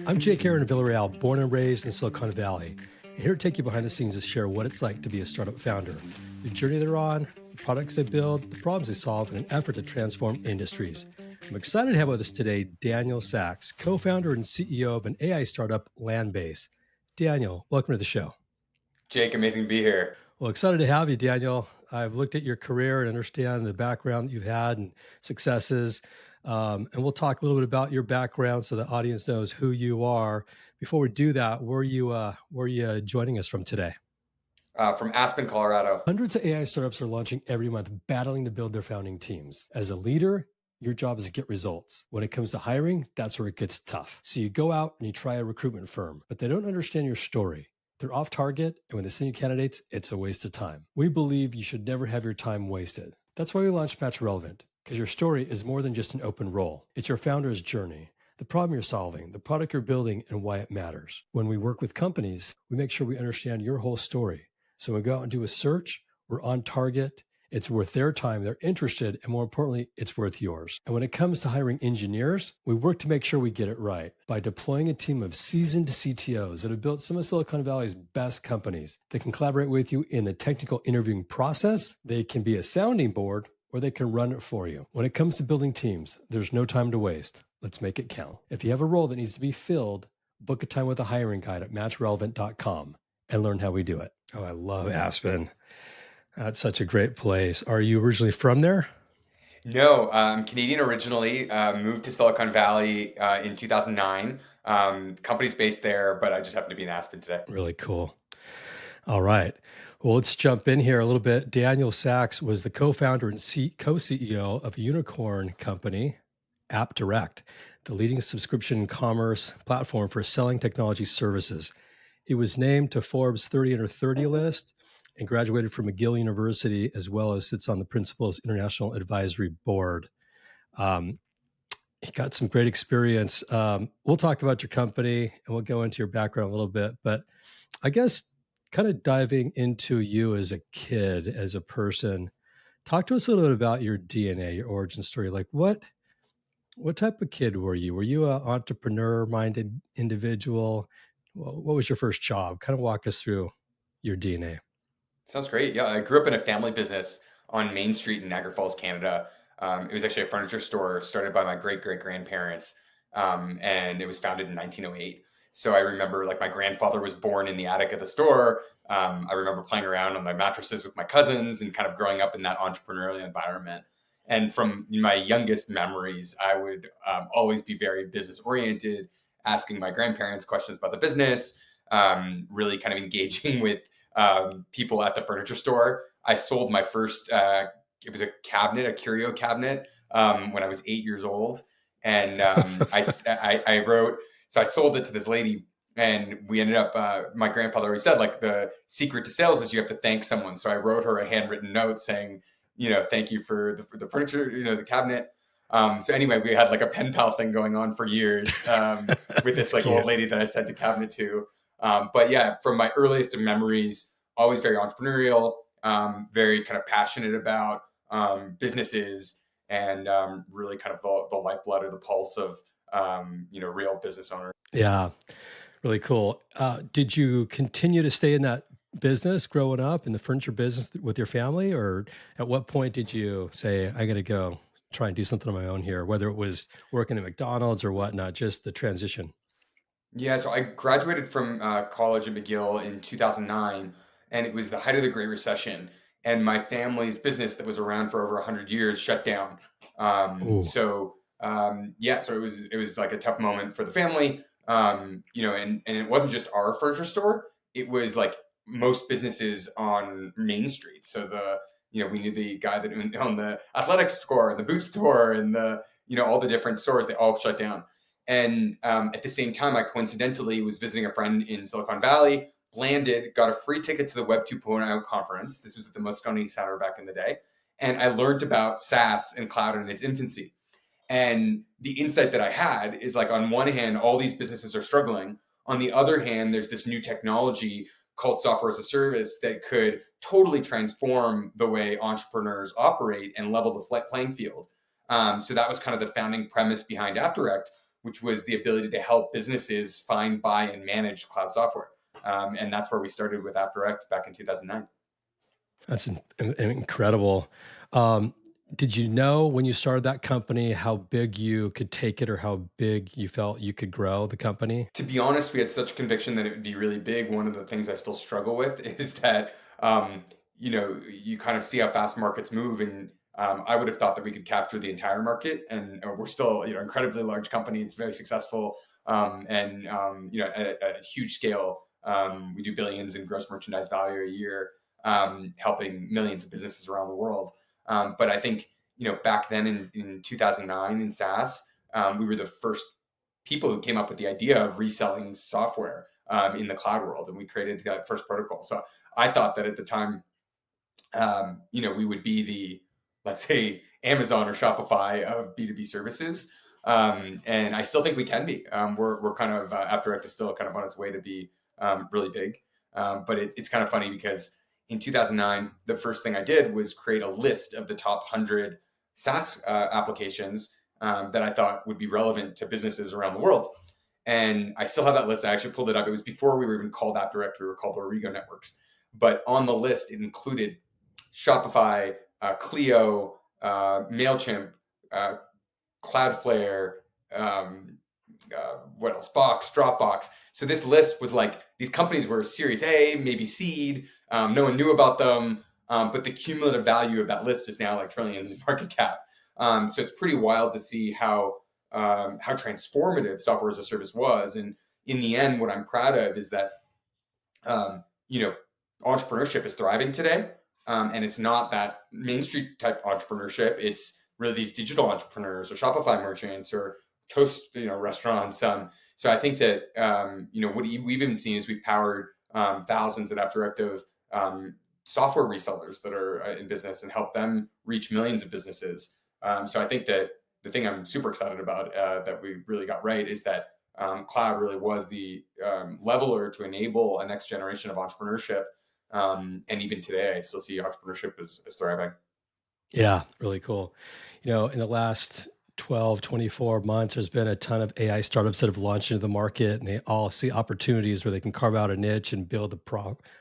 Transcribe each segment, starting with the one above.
I'm Jake Aaron of Villarreal, born and raised in Silicon Valley. And here to take you behind the scenes to share what it's like to be a startup founder, the journey they're on, the products they build, the problems they solve in an effort to transform industries. I'm excited to have with us today Daniel Sachs, co-founder and CEO of an AI startup, Landbase. Daniel, welcome to the show. Jake, amazing to be here. Well, excited to have you, Daniel. I've looked at your career and understand the background that you've had and successes. And we'll talk a little bit about your background so the audience knows who you are. Before we do that, where are you joining us from today? From Aspen, Colorado. Hundreds of AI startups are launching every month, battling to build their founding teams. As a leader, your job is to get results. When it comes to hiring, that's where it gets tough. So you go out and you try a recruitment firm, but they don't understand your story. They're off target, and when they send you candidates, it's a waste of time. We believe you should never have your time wasted. That's why we launched Match Relevant, because your story is more than just an open role. It's your founder's journey, the problem you're solving, the product you're building, and why it matters. When we work with companies, we make sure we understand your whole story. So when we go out and do a search, we're on target. It's worth their time. They're interested. And more importantly, it's worth yours. And when it comes to hiring engineers, we work to make sure we get it right by deploying a team of seasoned CTOs that have built some of Silicon Valley's best companies. They can collaborate with you in the technical interviewing process. They can be a sounding board, or they can run it for you. When it comes to building teams, there's no time to waste. Let's make it count. If you have a role that needs to be filled, book a time with a hiring guide at matchrelevant.com and learn how we do it. Oh, I love Aspen. That's such a great place. Are you originally from there? No, I'm Canadian originally, moved to Silicon Valley in 2009. Company's based there, but I just happen to be in Aspen today. Really cool. All right. Well, let's jump in here a little bit. Daniel Sachs was the co-founder and co-CEO of a unicorn company, AppDirect, the leading subscription commerce platform for selling technology services. He was named to Forbes 30 Under 30 list and graduated from McGill University, as well as sits on the Principal's International Advisory Board. He got some great experience. We'll talk about your company and we'll go into your background a little bit, but I guess kind of diving into you as a kid, as a person, talk to us a little bit about your DNA, your origin story. Like what type of kid were you? Were you an entrepreneur-minded individual? What was your first job? Kind of walk us through your DNA. Sounds great. Yeah, I grew up in a family business on Main Street in Niagara Falls, Canada. It was actually a furniture store started by my great-great-grandparents, and it was founded in 1908. So I remember like my grandfather was born in the attic of the store. I remember playing around on my mattresses with my cousins and kind of growing up in that entrepreneurial environment. And from my youngest memories, I would always be very business oriented, asking my grandparents questions about the business, really kind of engaging with people at the furniture store. I sold my first, it was a cabinet, a curio cabinet, when I was 8 years old. And I wrote, so I sold it to this lady and we ended up, my grandfather always said, like, the secret to sales is you have to thank someone. So I wrote her a handwritten note saying, thank you for the furniture, the cabinet. So anyway, we had like a pen pal thing going on for years with this like old lady that I sent a cabinet to. But yeah, from my earliest of memories, always very entrepreneurial, very kind of passionate about businesses and really kind of the lifeblood or the pulse of, real business owners. Yeah, really cool. Did you continue to stay in that business growing up in the furniture business with your family? Or at what point did you say, I got to go try and do something on my own here, whether it was working at McDonald's or whatnot, just the transition? Yeah, so I graduated from college at McGill in 2009, and it was the height of the Great Recession. And my family's business that was around for over 100 years shut down. Ooh, Yeah, so it was like a tough moment for the family. And it wasn't just our furniture store; it was like most businesses on Main Street. So we knew the guy that owned the athletic store and the boot store and all the different stores. They all shut down. And at the same time, I coincidentally was visiting a friend in Silicon Valley, landed, got a free ticket to the Web 2.0 conference. This was at the Moscone Center back in the day. And I learned about SaaS and cloud in its infancy. And the insight that I had is like, on one hand, all these businesses are struggling. On the other hand, there's this new technology called software as a service that could totally transform the way entrepreneurs operate and level the playing field. So that was kind of the founding premise behind AppDirect, which was the ability to help businesses find, buy, and manage cloud software. And that's where we started with AppDirect back in 2009. That's incredible. Um, did you know when you started that company how big you could take it or how big you felt you could grow the company? To be honest, we had such conviction that it would be really big. One of the things I still struggle with is that, you kind of see how fast markets move, and I would have thought that we could capture the entire market, and we're still, incredibly large company. It's very successful, at a huge scale. We do billions in gross merchandise value a year, helping millions of businesses around the world. But I think, back then in 2009 in SaaS, we were the first people who came up with the idea of reselling software in the cloud world, and we created that first protocol. So I thought that at the time, we would be the, let's say, Amazon or Shopify of B2B services. And I still think we can be. We're kind of, AppDirect is still kind of on its way to be really big. But it's kind of funny because in 2009, the first thing I did was create a list of the top 100 SaaS applications that I thought would be relevant to businesses around the world. And I still have that list. I actually pulled it up. It was before we were even called AppDirect. We were called Origo Networks. But on the list, it included Shopify, Clio, MailChimp, Cloudflare, what else? Box, Dropbox. So this list was like, these companies were Series A, maybe seed. No one knew about them. But the cumulative value of that list is now like trillions in market cap. So it's pretty wild to see how transformative software as a service was. And in the end, what I'm proud of is that, entrepreneurship is thriving today. And it's not that Main Street type entrepreneurship. It's really these digital entrepreneurs or Shopify merchants or Toast, restaurants. So I think that, what we've even seen is we've powered thousands at AppDirect of software resellers that are in business and help them reach millions of businesses. So I think that the thing I'm super excited about that we really got right is that cloud really was the leveler to enable a next generation of entrepreneurship. And even today, I still see entrepreneurship as thriving. Yeah, really cool. In the last 12, 24 months, there's been a ton of AI startups that have launched into the market and they all see opportunities where they can carve out a niche and build a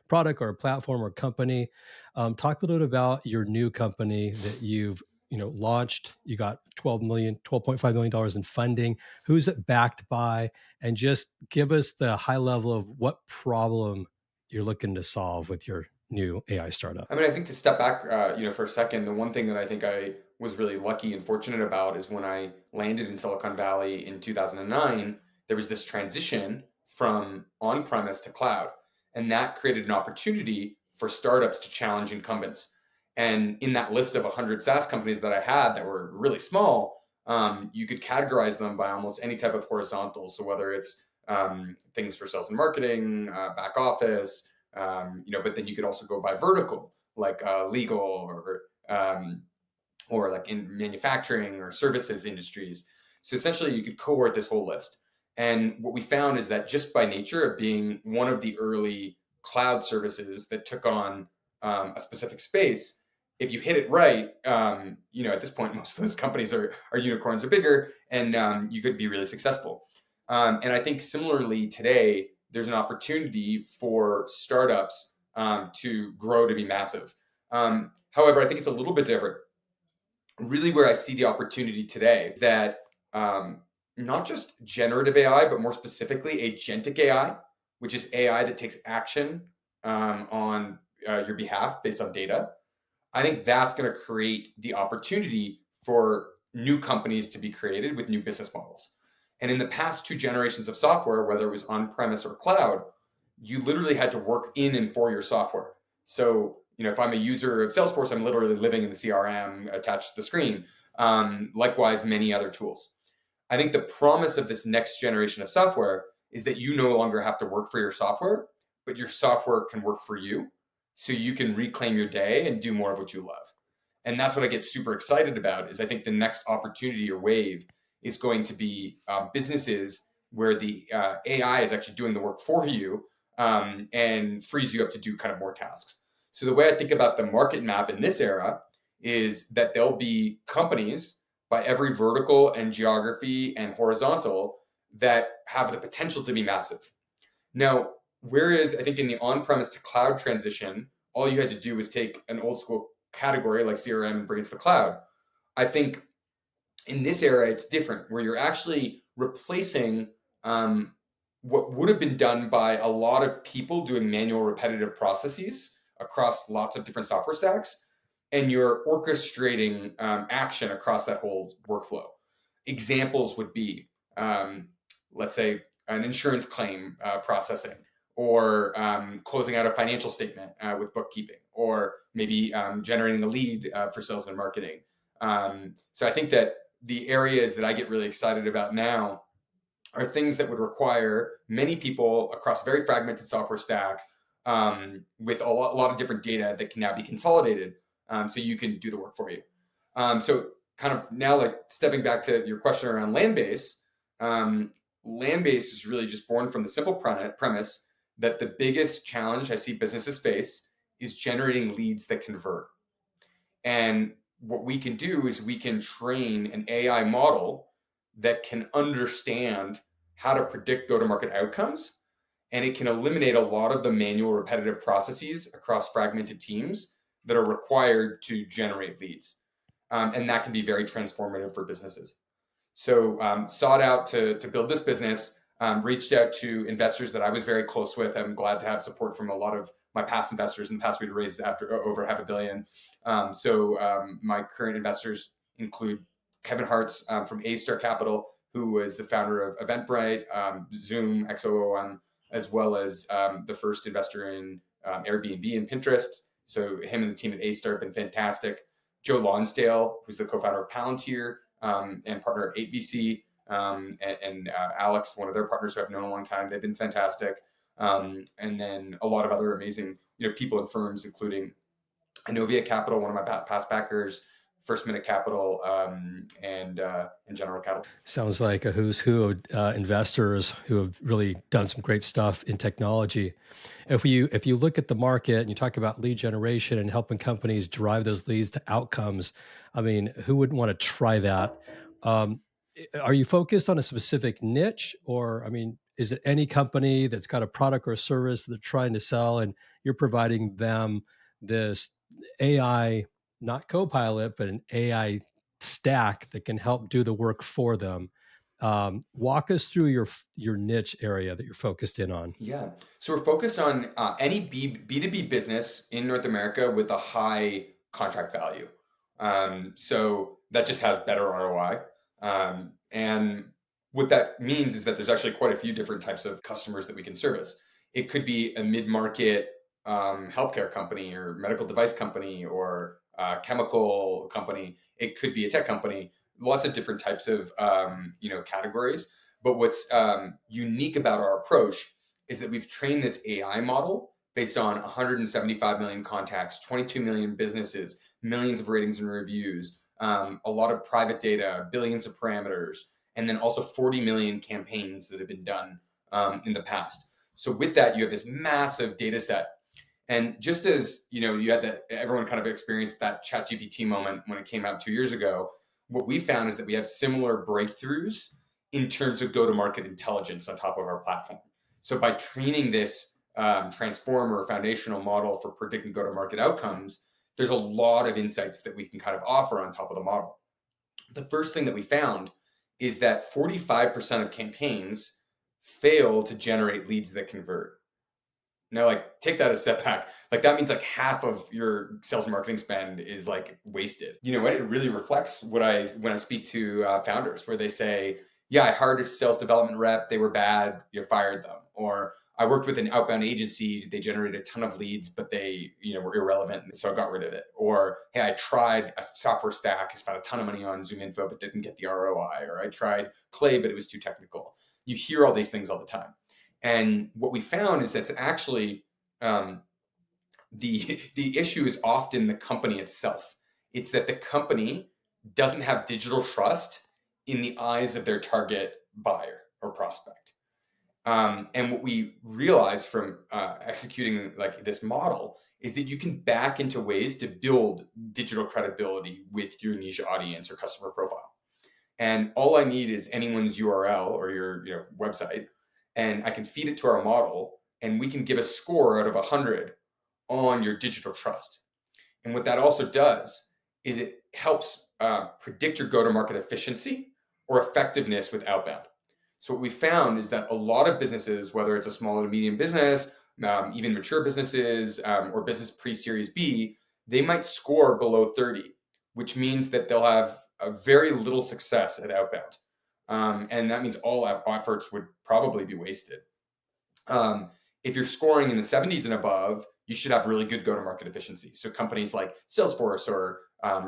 product or a platform or company. Talk a little bit about your new company that you've launched. You got $12.5 million in funding. Who's it backed by? And just give us the high level of what problem you're looking to solve with your new AI startup. I mean, I think to step back, for a second, the one thing that I think I was really lucky and fortunate about is when I landed in Silicon Valley in 2009, there was this transition from on-premise to cloud, and that created an opportunity for startups to challenge incumbents. And in that list of 100 SaaS companies that I had that were really small, you could categorize them by almost any type of horizontal. So whether it's things for sales and marketing, back office, but then you could also go by vertical, like legal or like in manufacturing or services industries. So essentially, you could cohort this whole list. And what we found is that just by nature of being one of the early cloud services that took on a specific space, if you hit it right, at this point, most of those companies are unicorns or bigger, and you could be really successful. And I think similarly today, there's an opportunity for startups to grow to be massive. However, I think it's a little bit different. Really, where I see the opportunity today that not just generative AI, but more specifically agentic AI, which is AI that takes action on your behalf based on data. I think that's going to create the opportunity for new companies to be created with new business models. And in the past two generations of software, whether it was on-premise or cloud, you literally had to work in and for your software. So, if I'm a user of Salesforce, I'm literally living in the CRM attached to the screen. Likewise, many other tools. I think the promise of this next generation of software is that you no longer have to work for your software, but your software can work for you. So you can reclaim your day and do more of what you love. And that's what I get super excited about is I think the next opportunity or wave is going to be businesses where the AI is actually doing the work for you and frees you up to do kind of more tasks. So the way I think about the market map in this era is that there'll be companies by every vertical and geography and horizontal that have the potential to be massive. Now, whereas I think in the on-premise to cloud transition, all you had to do was take an old school category like CRM and bring it to the cloud. I think in this era, it's different, where you're actually replacing what would have been done by a lot of people doing manual repetitive processes across lots of different software stacks, and you're orchestrating action across that whole workflow. Examples would be, let's say, an insurance claim processing, or closing out a financial statement with bookkeeping, or maybe generating a lead for sales and marketing. So I think that the areas that I get really excited about now are things that would require many people across a very fragmented software stack, with a lot of different data that can now be consolidated, so you can do the work for you. So kind of now, like, stepping back to your question around Landbase, Landbase is really just born from the simple premise that the biggest challenge I see businesses face is generating leads that convert. And what we can do is we can train an AI model that can understand how to predict go-to-market outcomes, and it can eliminate a lot of the manual repetitive processes across fragmented teams that are required to generate leads. And that can be very transformative for businesses. So sought out to build this business, reached out to investors that I was very close with. I'm glad to have support from a lot of my past investors. In the past, we'd raised after over $500 million. My current investors include Kevin Hartz from A-Star Capital, who was the founder of Eventbrite, Zoom, XOOM, as well as the first investor in Airbnb and Pinterest. So him and the team at A-Star have been fantastic. Joe Lonsdale, who's the co-founder of Palantir and partner at 8VC, and Alex, one of their partners who I've known a long time. They've been fantastic. And then a lot of other amazing people and firms, including Inovia Capital, one of my past backers, First Minute Capital, and General Capital. Sounds like a who's who of investors who have really done some great stuff in technology. If you look at the market and you talk about lead generation and helping companies drive those leads to outcomes, I mean, who wouldn't want to try that? Um, are you focused on a specific niche, or I mean, is it any company that's got a product or a service that they're trying to sell, and you're providing them this AI, not Copilot, but an AI stack that can help do the work for them? Walk us through your niche area that you're focused in on. Yeah. So we're focused on any B2B business in North America with a high contract value. So that just has better ROI. And what that means is that there's actually quite a few different types of customers that we can service. It could be a mid-market healthcare company or medical device company or chemical company. It could be a tech company. Lots of different types of categories. But what's unique about our approach is that we've trained this AI model based on 175 million contacts, 22 million businesses, millions of ratings and reviews, a lot of private data, billions of parameters, and then also 40 million campaigns that have been done in the past. So with that, you have this massive data set. And just as you had that, everyone kind of experienced that ChatGPT moment when it came out 2 years ago. What we found is that we have similar breakthroughs in terms of go-to-market intelligence on top of our platform. So by training this transformer foundational model for predicting go-to-market outcomes, there's a lot of insights that we can kind of offer on top of the model. The first thing that we found is that 45% of campaigns fail to generate leads that convert. Now, like, take that a step back. Like, that means like half of your sales and marketing spend is like wasted. You know what? It really reflects when I speak to founders, where they say, yeah, I hired a sales development rep. They were bad. You fired them. Or I worked with an outbound agency. They generated a ton of leads, but they, were irrelevant. So I got rid of it. Or, hey, I tried a software stack. I spent a ton of money on Zoom Info, but didn't get the ROI. Or I tried Clay, but it was too technical. You hear all these things all the time. And what we found is that's actually the issue is often the company itself. It's that the company doesn't have digital trust in the eyes of their target buyer or prospect. And what we realized from executing like this model is that you can back into ways to build digital credibility with your niche audience or customer profile. And all I need is anyone's URL or your website, and I can feed it to our model, and we can give a score out of 100 on your digital trust. And what that also does is it helps predict your go-to-market efficiency or effectiveness with outbound. So what we found is that a lot of businesses, whether it's a small to medium business, even mature businesses, or business pre-Series B, they might score below 30, which means that they'll have a very little success at outbound. And that means all efforts would probably be wasted. If you're scoring in the 70s and above, you should have really good go-to-market efficiency. So companies like Salesforce or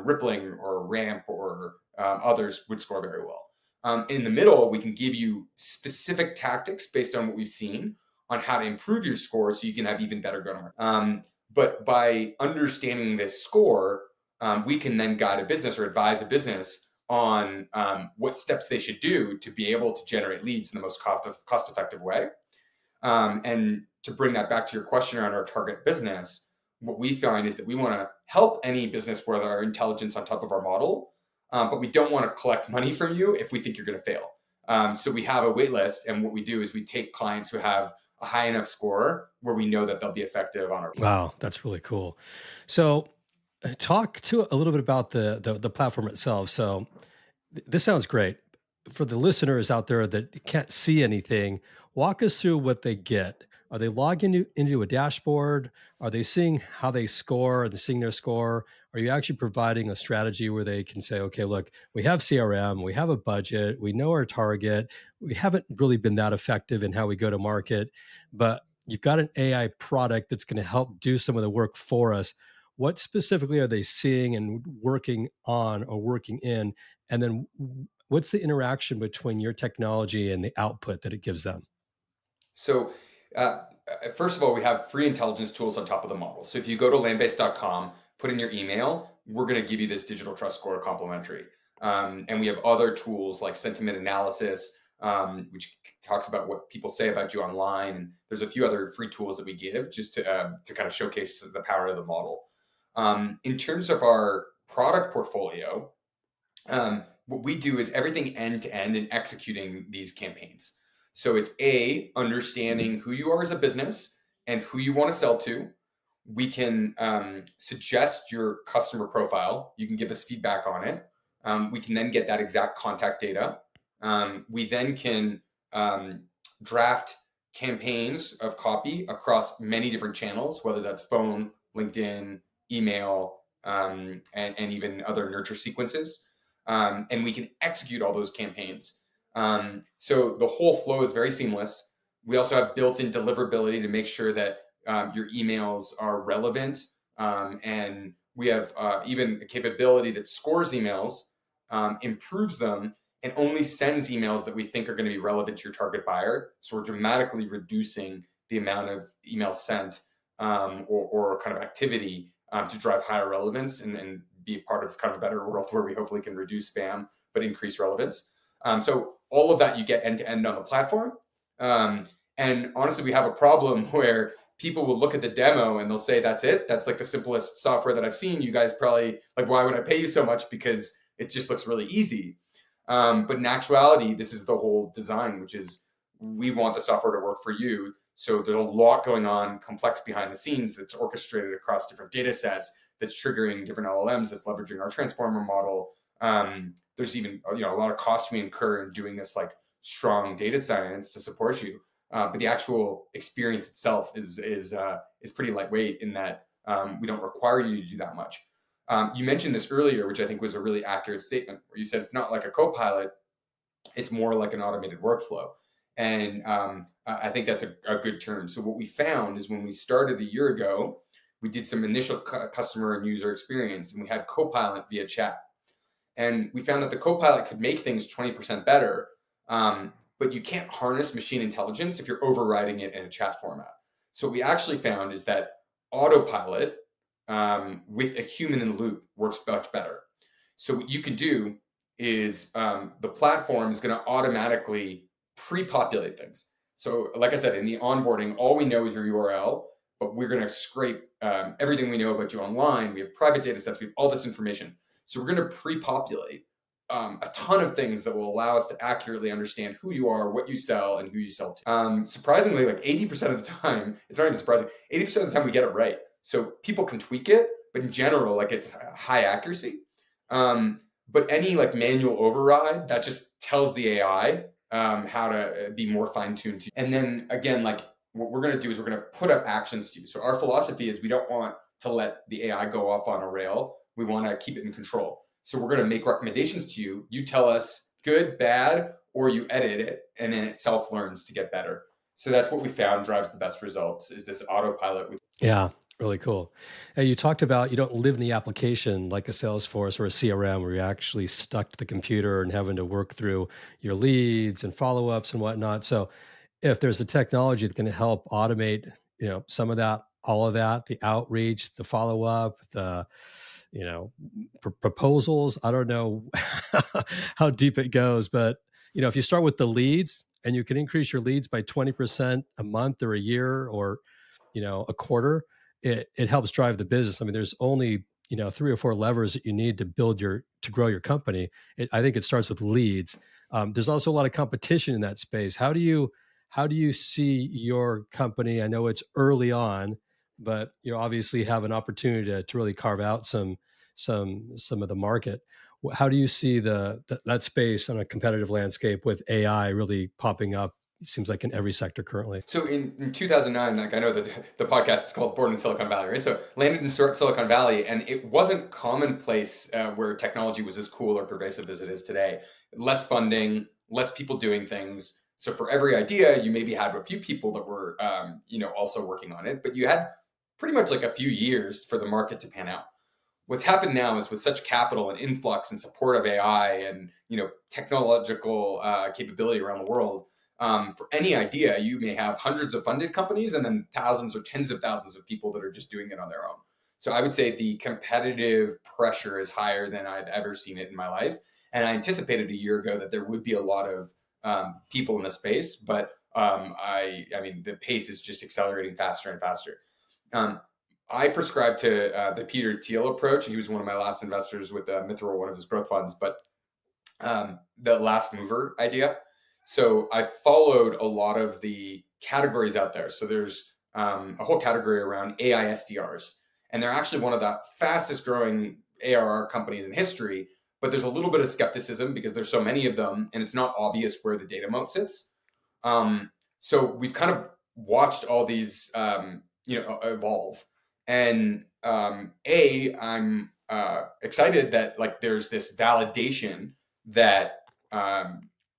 Rippling or Ramp or others would score very well. In the middle, we can give you specific tactics based on what we've seen on how to improve your score so you can have even better go-to-market. But by understanding this score, we can then guide a business or advise a business on what steps they should do to be able to generate leads in the most cost-effective way. And to bring that back to your question around our target business, what we find is that we want to help any business with our intelligence on top of our model, but we don't want to collect money from you if we think you're going to fail. So we have a wait list, and what we do is we take clients who have a high enough score where we know that they'll be effective on our. Wow, that's really cool. So, talk to a little bit about the platform itself. So, this sounds great. For the listeners out there that can't see anything, walk us through what they get. Are they logging into a dashboard? Are they seeing how they score? Are they seeing their score? Are you actually providing a strategy where they can say, okay, look, we have CRM, we have a budget, we know our target. We haven't really been that effective in how we go to market, but you've got an AI product that's going to help do some of the work for us. What specifically are they seeing and working on or working in? And then what's the interaction between your technology and the output that it gives them? So, first of all, we have free intelligence tools on top of the model. So if you go to landbase.com, put in your email, we're going to give you this digital trust score complimentary. And we have other tools like sentiment analysis, which talks about what people say about you online. And there's a few other free tools that we give just to kind of showcase the power of the model. In terms of our product portfolio, what we do is everything end to end in executing these campaigns. So it's understanding who you are as a business and who you want to sell to. We can suggest your customer profile. You can give us feedback on it. We can then get that exact contact data. We then can draft campaigns of copy across many different channels, whether that's phone, LinkedIn, email, and even other nurture sequences. And we can execute all those campaigns. So the whole flow is very seamless. We also have built-in deliverability to make sure that your emails are relevant. And we have even a capability that scores emails, improves them, and only sends emails that we think are going to be relevant to your target buyer. So we're dramatically reducing the amount of emails sent or kind of activity to drive higher relevance and be a part of kind of a better world where we hopefully can reduce spam but increase relevance. So all of that you get end to end on the platform. And honestly, we have a problem where people will look at the demo and they'll say, that's it. That's like the simplest software that I've seen. You guys probably like, why would I pay you so much? Because it just looks really easy. But in actuality, this is the whole design, which is we want the software to work for you. So there's a lot going on, complex behind the scenes that's orchestrated across different data sets, that's triggering different LLMs, that's leveraging our transformer model. There's even a lot of costs we incur in doing this like strong data science to support you. But the actual experience itself is pretty lightweight in that we don't require you to do that much. You mentioned this earlier, which I think was a really accurate statement, where you said it's not like a co-pilot, it's more like an automated workflow. And I think that's a good term. So what we found is when we started a year ago, we did some initial customer and user experience, and we had Copilot via chat. And we found that the Copilot could make things 20% better, but you can't harness machine intelligence if you're overriding it in a chat format. So what we actually found is that autopilot with a human in the loop works much better. So what you can do is the platform is going to automatically pre-populate things. So like I said, in the onboarding, all we know is your URL, but we're going to scrape everything we know about you online. We have private data sets. We have all this information. So we're going to pre-populate a ton of things that will allow us to accurately understand who you are, what you sell, and who you sell to. Surprisingly, like 80% of the time, it's not even surprising, 80% of the time we get it right. So people can tweak it, but in general, like it's high accuracy. But any like manual override, that just tells the AI how to be more fine-tuned. And then again, like what we're going to do is we're going to put up actions to you. So our philosophy is we don't want to let the AI go off on a rail. We want to keep it in control. So we're going to make recommendations to you. You tell us good, bad, or you edit it, and then it self-learns to get better. So that's what we found drives the best results, is this autopilot. Yeah, really cool. And you talked about you don't live in the application like a Salesforce or a CRM where you're actually stuck to the computer and having to work through your leads and follow-ups and whatnot. So if there's a technology that can help automate, some of that, all of that, the outreach, the follow-up, the, proposals, I don't know how deep it goes, but if you start with the leads and you can increase your leads by 20% a month or a year or a quarter, it helps drive the business. I mean, there's only, 3 or 4 levers that you need to grow your company. I think it starts with leads. There's also a lot of competition in that space. How do you see your company? I know it's early on, but you obviously have an opportunity to really carve out some of the market. How do you see that space on a competitive landscape with AI really popping up? It seems like in every sector currently. So in 2009, like I know that the podcast is called Born in Silicon Valley, right? So landed in Silicon Valley, and it wasn't commonplace where technology was as cool or pervasive as it is today. Less funding, less people doing things. So for every idea, you maybe had a few people that were, also working on it, but you had pretty much like a few years for the market to pan out. What's happened now is with such capital and influx and support of AI and technological capability around the world, for any idea, you may have hundreds of funded companies and then thousands or tens of thousands of people that are just doing it on their own. So I would say the competitive pressure is higher than I've ever seen it in my life. And I anticipated a year ago that there would be a lot of people in the space, but I mean, the pace is just accelerating faster and faster. I prescribe to the Peter Thiel approach. He was one of my last investors with Mithril, one of his growth funds, but the last mover idea. So I followed a lot of the categories out there. So there's a whole category around AI SDRs, and they're actually one of the fastest growing ARR companies in history. But there's a little bit of skepticism because there's so many of them, and it's not obvious where the data moat sits. So we've kind of watched all these, evolve. And I'm excited that like there's this validation that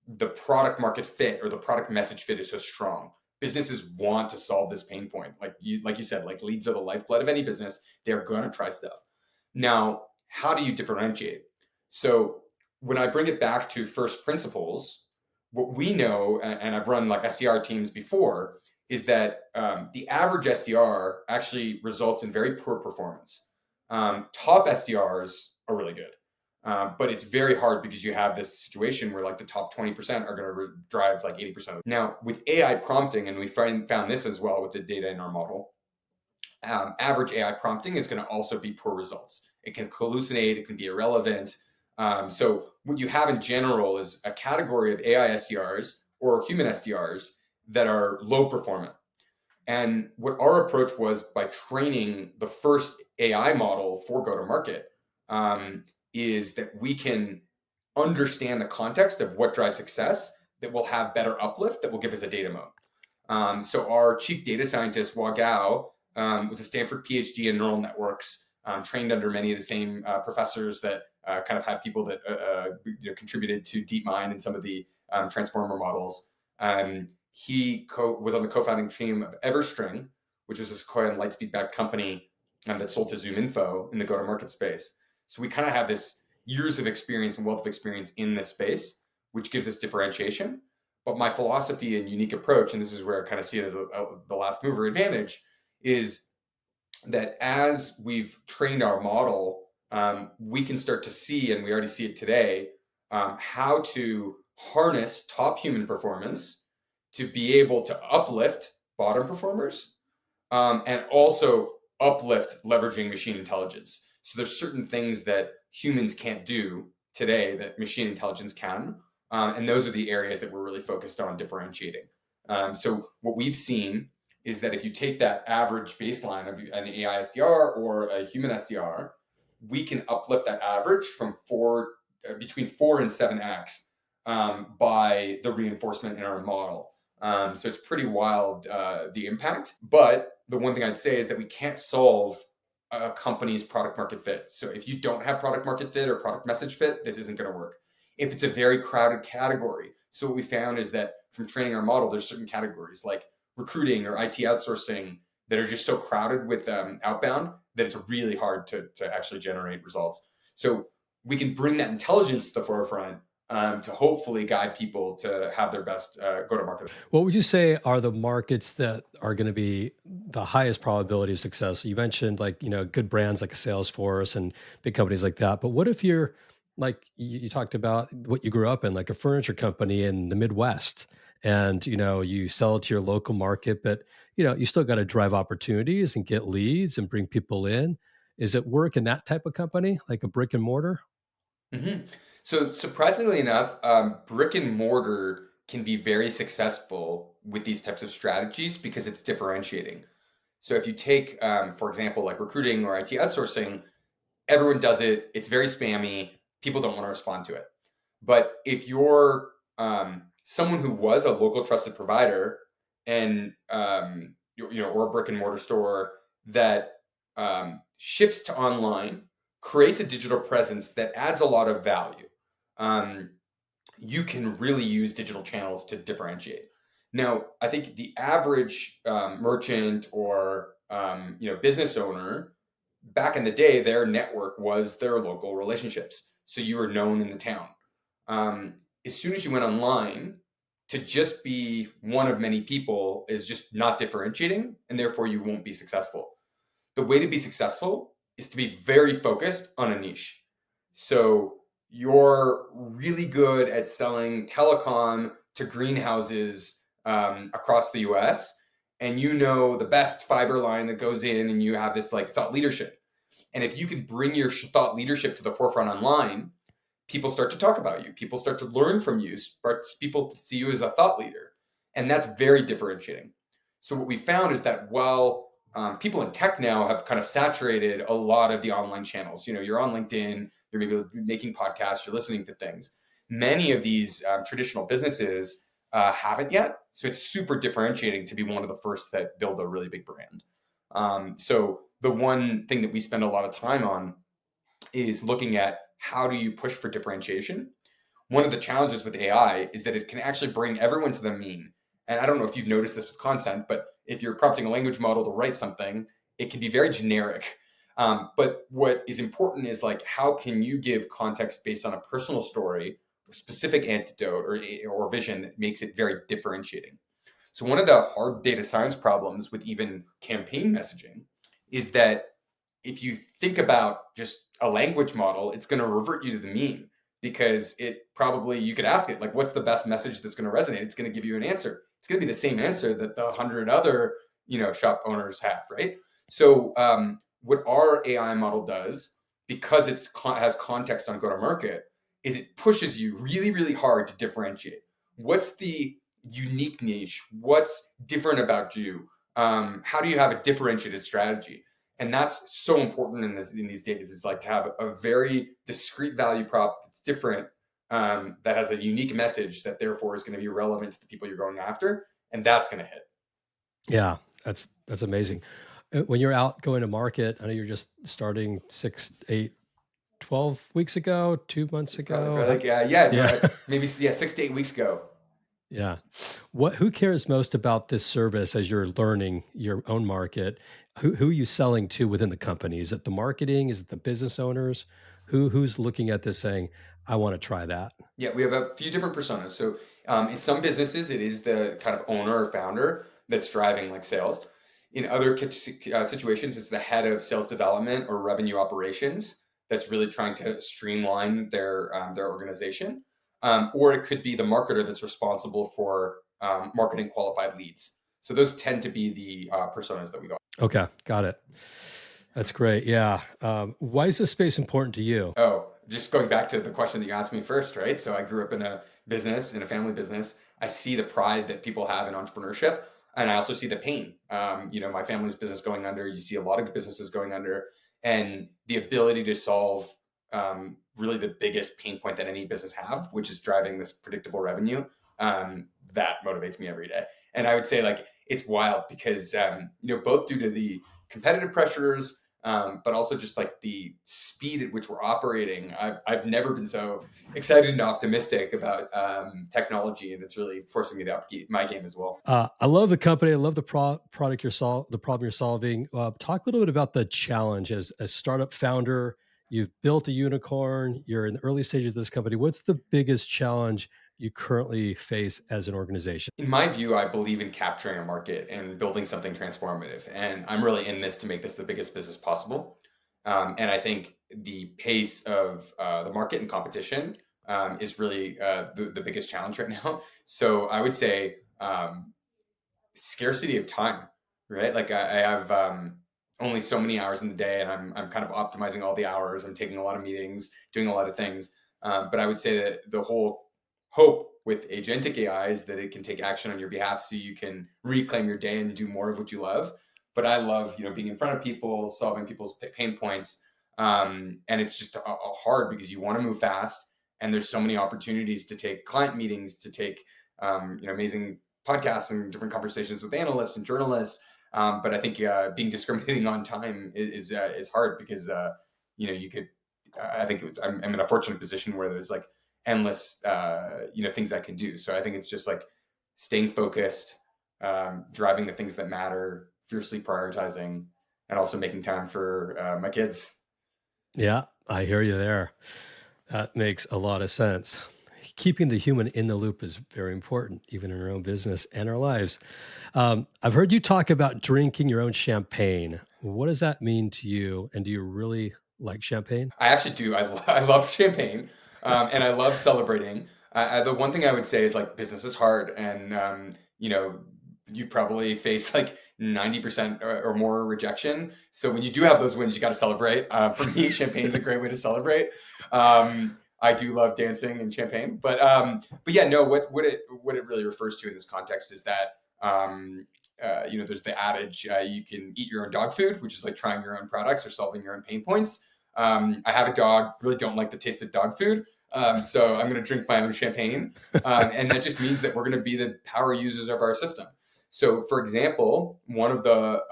the product market fit or the product message fit is so strong. Businesses want to solve this pain point. Like you said, like leads are the lifeblood of any business. They're going to try stuff. Now, how do you differentiate? So when I bring it back to first principles, what we know, and I've run like SDR teams before, is that the average SDR actually results in very poor performance. Top SDRs are really good. But it's very hard because you have this situation where like the top 20% are going to drive like 80% of it. Now with AI prompting, and we found this as well with the data in our model, average AI prompting is going to also be poor results. It can hallucinate, it can be irrelevant. So what you have in general is a category of AI SDRs or human SDRs that are low performant. And what our approach was by training the first AI model for go-to-market, is that we can understand the context of what drives success that will have better uplift that will give us a data moat. So our chief data scientist, Wagao, was a Stanford PhD in neural networks, trained under many of the same professors that kind of had people that contributed to DeepMind and some of the transformer models. He was on the co-founding team of Everstring, which was a Sequoia and Lightspeed-backed company that sold to ZoomInfo in the go-to-market space. So we kind of have this years of experience and wealth of experience in this space, which gives us differentiation. But my philosophy and unique approach, and this is where I kind of see it as the last mover advantage, is that as we've trained our model, we can start to see, and we already see it today, how to harness top human performance to be able to uplift bottom performers, and also uplift leveraging machine intelligence. So there's certain things that humans can't do today that machine intelligence can. And those are the areas that we're really focused on differentiating. So what we've seen is that if you take that average baseline of an AI SDR or a human SDR, we can uplift that average from between 4 and 7x by the reinforcement in our model. So it's pretty wild, the impact. But the one thing I'd say is that we can't solve a company's product market fit. So if you don't have product market fit or product message fit, this isn't going to work. If it's a very crowded category, so what we found is that from training our model, there's certain categories like recruiting or IT outsourcing that are just so crowded with outbound that it's really hard to actually generate results. So we can bring that intelligence to the forefront to hopefully guide people to have their best go-to-market. What would you say are the markets that are going to be the highest probability of success? You mentioned like, good brands like a Salesforce and big companies like that. But what if you're like you talked about what you grew up in, like a furniture company in the Midwest, and you sell it to your local market, but you still got to drive opportunities and get leads and bring people in. Is it work in that type of company, like a brick and mortar? Mm-hmm. So surprisingly enough, brick and mortar can be very successful with these types of strategies because it's differentiating. So if you take, for example, like recruiting or IT outsourcing, everyone does it. It's very spammy. People don't want to respond to it. But if you're someone who was a local trusted provider and or a brick and mortar store that shifts to online, creates a digital presence that adds a lot of value, um, you can really use digital channels to differentiate. Now, I think the average merchant or business owner back in the day, their network was their local relationships. So you were known in the town. As soon as you went online, to just be one of many people is just not differentiating, and therefore you won't be successful. The way to be successful is to be very focused on a niche. So you're really good at selling telecom to greenhouses across the US, and you know the best fiber line that goes in, and you have this like thought leadership. And if you can bring your thought leadership to the forefront online, people start to talk about you. People start to learn from you. People see you as a thought leader. And that's very differentiating. So what we found is that while people in tech now have kind of saturated a lot of the online channels, you're on LinkedIn, you're maybe making podcasts, you're listening to things. Many of these traditional businesses haven't yet. So it's super differentiating to be one of the first that build a really big brand. So the one thing that we spend a lot of time on is looking at how do you push for differentiation. One of the challenges with AI is that it can actually bring everyone to the mean. And I don't know if you've noticed this with content, but if you're prompting a language model to write something, it can be very generic. But what is important is like, how can you give context based on a personal story or specific anecdote or vision that makes it very differentiating? So one of the hard data science problems with even campaign messaging is that if you think about just a language model, it's going to revert you to the mean because you could ask it, like, what's the best message that's going to resonate? It's going to give you an answer. It's going to be the same answer that the 100 other, shop owners have, right? So what our AI model does, because it has context on go-to-market, is it pushes you really, really hard to differentiate. What's the unique niche? What's different about you? How do you have a differentiated strategy? And that's so important in these days, is like to have a very discrete value prop that's different, that has a unique message that therefore is going to be relevant to the people you're going after, and that's going to hit. Yeah, that's amazing. When you're out going to market, I know you're just starting 6, 8, 12 weeks ago, 2 months Probably ago. like Yeah. maybe 6 to 8 weeks ago. Yeah. Who cares most about this service as you're learning your own market? Who are you selling to within the company? Is it the marketing? Is it the business owners? Who's looking at this saying, I want to try that? Yeah, we have a few different personas. So in some businesses, it is the kind of owner or founder that's driving like sales. In other situations, it's the head of sales development or revenue operations that's really trying to streamline their organization. Or it could be the marketer that's responsible for marketing qualified leads. So those tend to be the personas that we go. Okay, got it. That's great. Yeah. Why is this space important to you? Oh, just going back to the question that you asked me first, right? So I grew up in a business, in a family business. I see the pride that people have in entrepreneurship, and I also see the pain. My family's business going under. You see a lot of businesses going under, and the ability to solve really the biggest pain point that any business have, which is driving this predictable revenue. That motivates me every day. And I would say like it's wild because both due to the competitive pressures, but also just like the speed at which we're operating. I've never been so excited and optimistic about technology, and it's really forcing me to upkeep my game as well. I love the company. I love the product the problem you're solving. Talk a little bit about the challenge as a startup founder. You've built a unicorn. You're in the early stages of this company. What's the biggest challenge you currently face as an organization? In my view, I believe in capturing a market and building something transformative. And I'm really in this to make this the biggest business possible. And I think the pace of the market and competition is really the biggest challenge right now. So I would say scarcity of time, right? Like I have only so many hours in the day, and I'm kind of optimizing all the hours. I'm taking a lot of meetings, doing a lot of things. But I would say that the whole hope with agentic AI is that it can take action on your behalf, so you can reclaim your day and do more of what you love. But I love, being in front of people, solving people's pain points, and it's just hard because you want to move fast, and there's so many opportunities to take client meetings, to take amazing podcasts and different conversations with analysts and journalists. But I think being discriminating on time is hard because you could. I think I'm in a fortunate position where there's like endless things I can do. So I think it's just like staying focused, driving the things that matter, fiercely prioritizing, and also making time for my kids. Yeah, I hear you there. That makes a lot of sense. Keeping the human in the loop is very important, even in our own business and our lives. I've heard you talk about drinking your own champagne. What does that mean to you? And do you really like champagne? I actually do. I love champagne, and I love celebrating. The one thing I would say is like business is hard, and you probably face like 90% or more rejection. So when you do have those wins, you got to celebrate. For me, champagne's a great way to celebrate. I do love dancing and champagne, but yeah, no. What it really refers to in this context is that there's the adage you can eat your own dog food, which is like trying your own products or solving your own pain points. I have a dog, really don't like the taste of dog food. So I'm going to drink my own champagne. And that just means that we're going to be the power users of our system. So, for example, one of the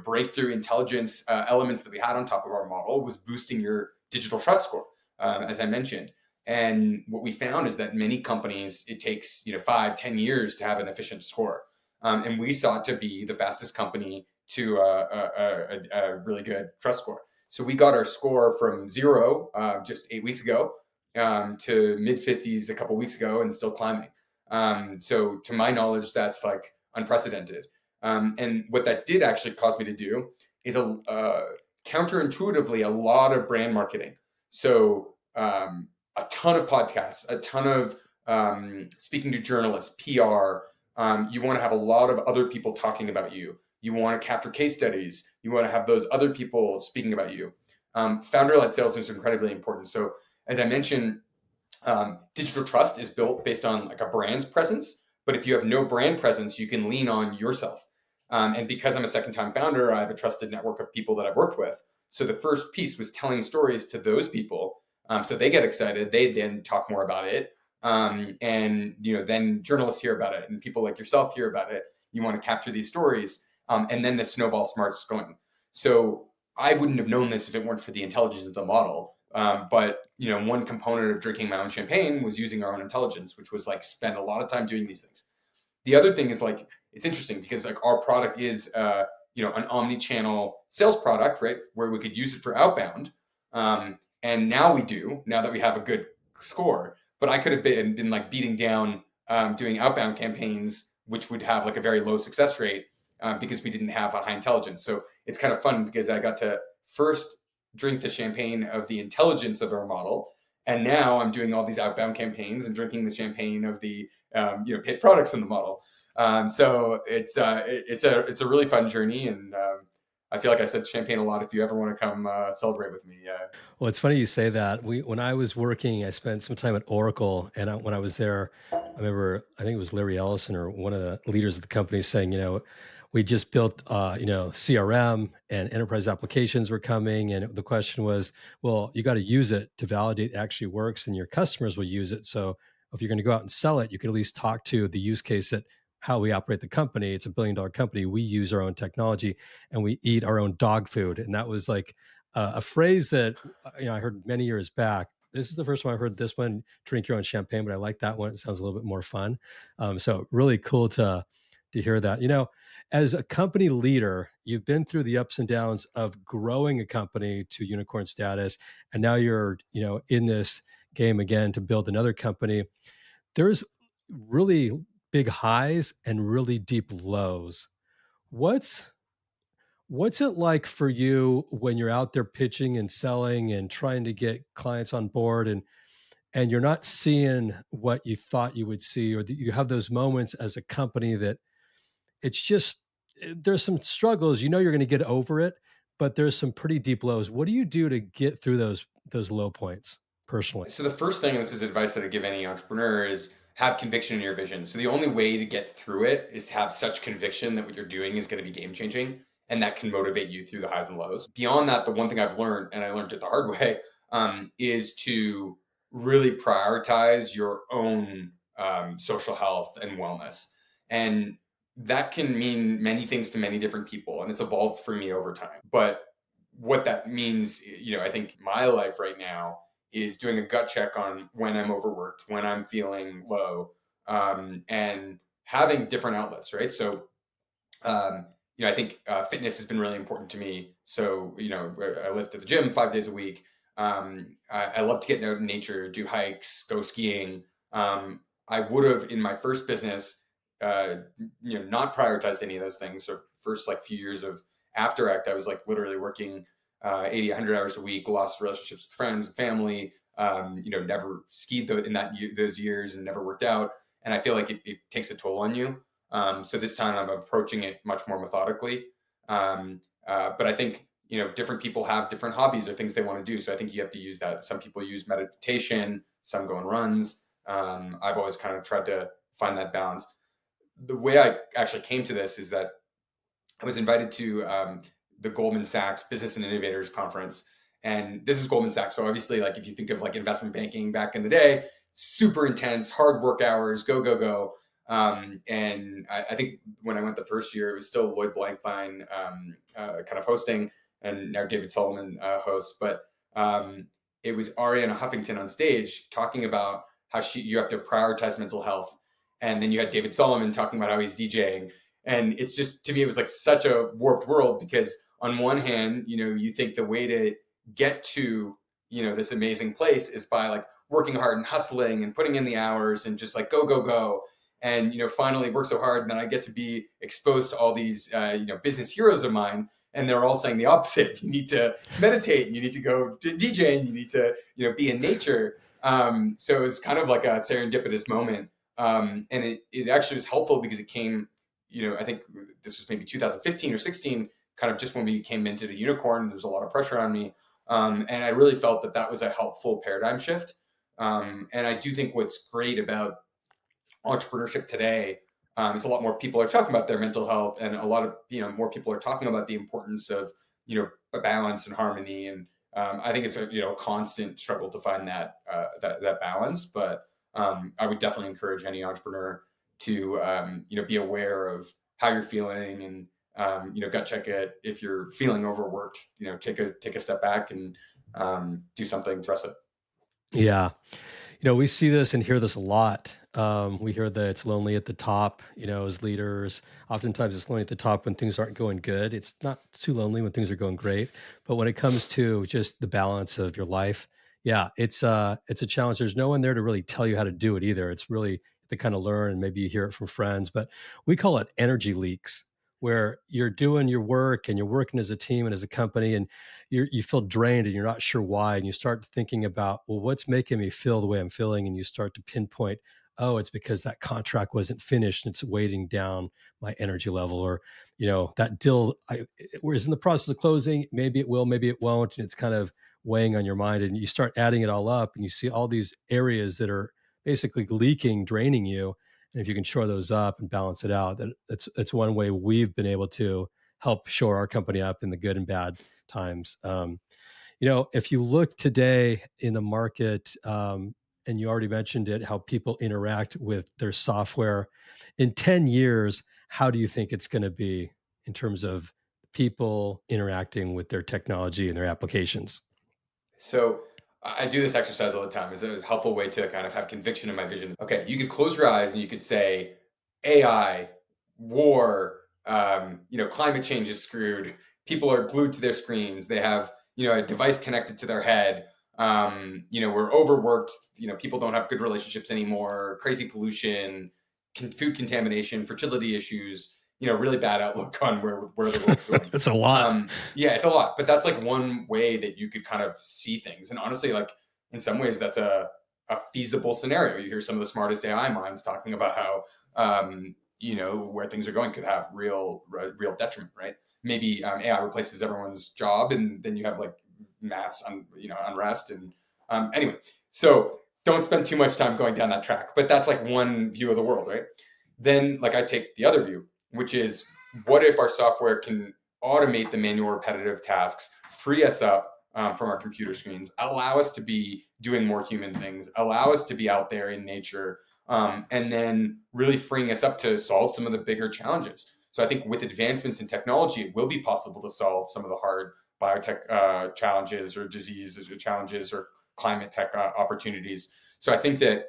breakthrough intelligence elements that we had on top of our model was boosting your digital trust score, as I mentioned. And what we found is that many companies, it takes 5-10 years to have an efficient score. And we sought to be the fastest company to a really good trust score. So we got our score from 0 just 8 weeks ago to mid 50s a couple weeks ago and still climbing. So to my knowledge, that's like unprecedented. And what that did actually cause me to do is counterintuitively a lot of brand marketing. So a ton of podcasts, a ton of speaking to journalists, PR. You want to have a lot of other people talking about you. You want to capture case studies. You want to have those other people speaking about you. Founder-led sales is incredibly important. So as I mentioned, digital trust is built based on like a brand's presence. But if you have no brand presence, you can lean on yourself. And because I'm a second-time founder, I have a trusted network of people that I've worked with. So the first piece was telling stories to those people. So they get excited. They then talk more about it. And then journalists hear about it and people like yourself hear about it. You want to capture these stories. And then the snowball starts going. So I wouldn't have known this if it weren't for the intelligence of the model. But one component of drinking my own champagne was using our own intelligence, which was like spend a lot of time doing these things. The other thing is like it's interesting because like our product is an omni-channel sales product, right? Where we could use it for outbound. And now that we have a good score, but I could have been like beating down doing outbound campaigns, which would have like a very low success rate because we didn't have a high intelligence. So it's kind of fun because I got to first drink the champagne of the intelligence of our model. And now I'm doing all these outbound campaigns and drinking the champagne of the paid products in the model. So it's a really fun journey, and I feel like I said champagne a lot. If you ever want to come celebrate with me, Well, it's funny you say that. When I was working, I spent some time at Oracle, and when I was there, I remember I think it was Larry Ellison or one of the leaders of the company saying, we just built, CRM and enterprise applications were coming, and the question was, well, you got to use it to validate it actually works, and your customers will use it. So if you're going to go out and sell it, you could at least talk to the use case that how we operate the company. It's $1 billion company. We use our own technology, and we eat our own dog food, and that was like a phrase that I heard many years back. This is the first time I've heard this one. Drink your own champagne, but I like that one. It sounds a little bit more fun. So really cool to hear that. As a company leader, you've been through the ups and downs of growing a company to unicorn status, and now you're in this game again to build another company. There's really big highs and really deep lows. What's What's it like for you when you're out there pitching and selling and trying to get clients on board and you're not seeing what you thought you would see, or that you have those moments as a company that it's just there's some struggles, you're going to get over it, but there's some pretty deep lows. What do you do to get through those low points personally? So the first thing, and this is advice that I give any entrepreneur, is have conviction in your vision. So the only way to get through it is to have such conviction that what you're doing is going to be game changing, and that can motivate you through the highs and lows. Beyond that, the one thing I've learned, and I learned it the hard way, is to really prioritize your own social health and wellness. And that can mean many things to many different people, and it's evolved for me over time. But what that means, I think my life right now is doing a gut check on when I'm overworked, when I'm feeling low, and having different outlets, right? So, I think fitness has been really important to me. So, I lift at the gym 5 days a week. I love to get out in nature, do hikes, go skiing. I would have in my first business, not prioritized any of those things. So, first like few years of AppDirect, I was like literally working 80, 100 hours a week, lost relationships with friends, with family, never skied in those years and never worked out. And I feel like it takes a toll on you. So this time I'm approaching it much more methodically. But I think, different people have different hobbies or things they want to do. So I think you have to use that. Some people use meditation, some go on runs. I've always kind of tried to find that balance. The way I actually came to this is that I was invited to the Goldman Sachs Business and Innovators Conference. And this is Goldman Sachs. So obviously, like if you think of like investment banking back in the day, super intense, hard work hours, go, go, go. And I think when I went the first year, it was still Lloyd Blankfein kind of hosting, and now David Solomon hosts. But it was Ariana Huffington on stage talking about how you have to prioritize mental health. And then you had David Solomon talking about how he's DJing. And it's just, to me, it was like such a warped world because on one hand, you think the way to get to, this amazing place is by like working hard and hustling and putting in the hours and just like go, go, go. And, finally work so hard. And then I get to be exposed to all these, business heroes of mine. And they're all saying the opposite. You need to meditate and you need to go to DJ and you need to, be in nature. So it was kind of like a serendipitous moment. And it actually was helpful because it came, I think this was maybe 2015 or 16, kind of just when we came into the unicorn, there was a lot of pressure on me. And I really felt that was a helpful paradigm shift. And I do think what's great about entrepreneurship today is a lot more people are talking about their mental health, and a lot of more people are talking about the importance of a balance and harmony. And I think it's a constant struggle to find that balance. But I would definitely encourage any entrepreneur to be aware of how you're feeling, and gut check it. If you're feeling overworked, take a step back and do something to address it. Yeah. We see this and hear this a lot. We hear that it's lonely at the top, as leaders. Oftentimes it's lonely at the top when things aren't going good. It's not too lonely when things are going great. But when it comes to just the balance of your life, yeah, it's a challenge. There's no one there to really tell you how to do it either. It's really to kind of learn, and maybe you hear it from friends, but we call it energy leaks, where you're doing your work and you're working as a team and as a company, and you feel drained and you're not sure why, and you start thinking about, well, what's making me feel the way I'm feeling, and you start to pinpoint, oh, it's because that contract wasn't finished and it's weighting down my energy level, or, that deal is in the process of closing. Maybe it will, maybe it won't. And it's kind of weighing on your mind, and you start adding it all up and you see all these areas that are basically leaking, draining you. And if you can shore those up and balance it out, that's one way we've been able to help shore our company up in the good and bad times. If you look today in the market, and you already mentioned it, how people interact with their software in 10 years, how do you think it's going to be in terms of people interacting with their technology and their applications? So I do this exercise all the time. It's a helpful way to kind of have conviction in my vision. Okay, you could close your eyes and you could say AI, war, climate change is screwed. People are glued to their screens. They have a device connected to their head. We're overworked. People don't have good relationships anymore. Crazy pollution, food contamination, fertility issues. Really bad outlook on where the world's going. It's a lot. Yeah, it's a lot, but that's like one way that you could kind of see things. And honestly, like in some ways, that's a feasible scenario. You hear some of the smartest AI minds talking about how, where things are going could have real detriment, right? Maybe AI replaces everyone's job, and then you have like mass, unrest. And anyway, so don't spend too much time going down that track. But that's like one view of the world, right? Then, like, I take the other view, which is, what if our software can automate the manual repetitive tasks, free us up from our computer screens, allow us to be doing more human things, allow us to be out there in nature, and then really freeing us up to solve some of the bigger challenges. So I think with advancements in technology, it will be possible to solve some of the hard biotech challenges, or diseases or challenges, or climate tech opportunities. So I think that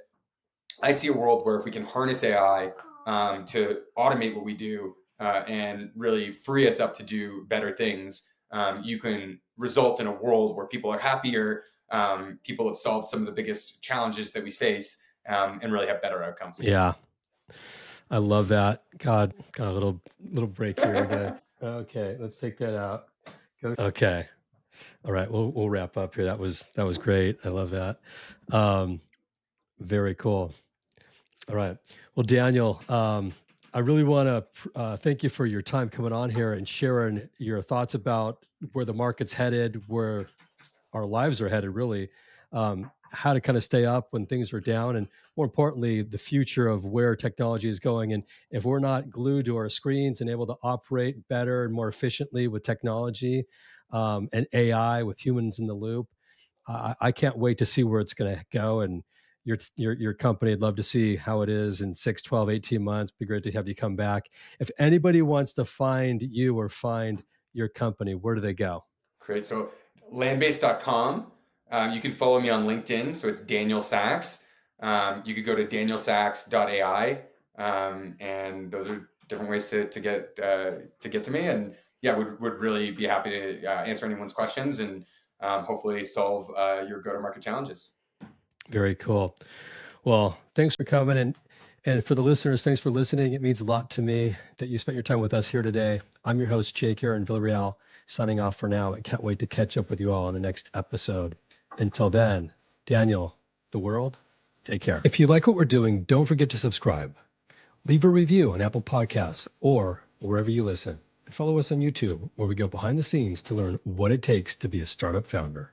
I see a world where if we can harness AI to automate what we do, and really free us up to do better things, you can result in a world where people are happier, people have solved some of the biggest challenges that we face, and really have better outcomes. Yeah, I love that. God, got a little break here again. Okay, let's take that out. Okay, all right, we'll wrap up here. That was great. I love that. Very cool. All right. Well, Daniel, I really want to thank you for your time coming on here and sharing your thoughts about where the market's headed, where our lives are headed, really, how to kind of stay up when things are down, and more importantly, the future of where technology is going. And if we're not glued to our screens and able to operate better and more efficiently with technology, and AI with humans in the loop, I can't wait to see where it's going to go. And your company, I'd love to see how it is in 6, 12, 18 months. Be great to have you come back. If anybody wants to find you or find your company, where do they go? Great. So landbase.com. You can follow me on LinkedIn. So it's Daniel Sachs. You could go to danielsachs.ai. And those are different ways to get to me. And yeah, would really be happy to answer anyone's questions, and hopefully solve your go-to-market challenges. Very cool. Well, thanks for coming. And for the listeners, thanks for listening. It means a lot to me that you spent your time with us here today. I'm your host, Jake here in Villarreal, signing off for now. I can't wait to catch up with you all on the next episode. Until then, Daniel, the world, take care. If you like what we're doing, don't forget to subscribe. Leave a review on Apple Podcasts or wherever you listen. And follow us on YouTube, where we go behind the scenes to learn what it takes to be a startup founder.